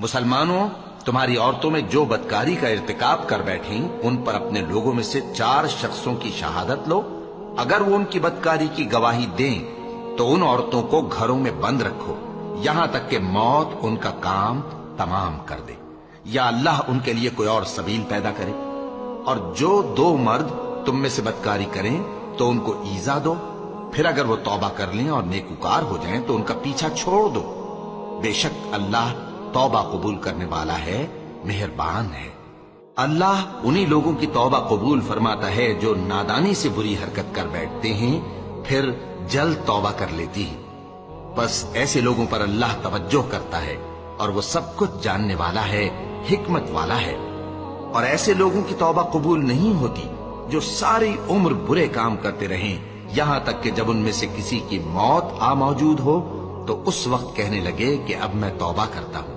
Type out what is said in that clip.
مسلمانوں، تمہاری عورتوں میں جو بدکاری کا ارتکاب کر بیٹھیں ان پر اپنے لوگوں میں سے 4 شخصوں کی شہادت لو۔ اگر وہ ان کی بدکاری کی گواہی دیں تو ان عورتوں کو گھروں میں بند رکھو یہاں تک کہ موت ان کا کام تمام کر دے، یا اللہ ان کے لیے کوئی اور سبیل پیدا کرے۔ اور جو 2 مرد تم میں سے بدکاری کریں تو ان کو ایذا دو، پھر اگر وہ توبہ کر لیں اور نیکوکار ہو جائیں تو ان کا پیچھا چھوڑ دو۔ بے شک اللہ توبہ قبول کرنے والا ہے، مہربان ہے۔ اللہ انہی لوگوں کی توبہ قبول فرماتا ہے جو نادانی سے بری حرکت کر بیٹھتے ہیں پھر جلد توبہ کر لیتی ہیں۔ بس ایسے لوگوں پر اللہ توجہ کرتا ہے اور وہ سب کچھ جاننے والا ہے، حکمت والا ہے۔ اور ایسے لوگوں کی توبہ قبول نہیں ہوتی جو ساری عمر برے کام کرتے رہیں یہاں تک کہ جب ان میں سے کسی کی موت آ موجود ہو تو اس وقت کہنے لگے کہ اب میں توبہ کرتا ہوں۔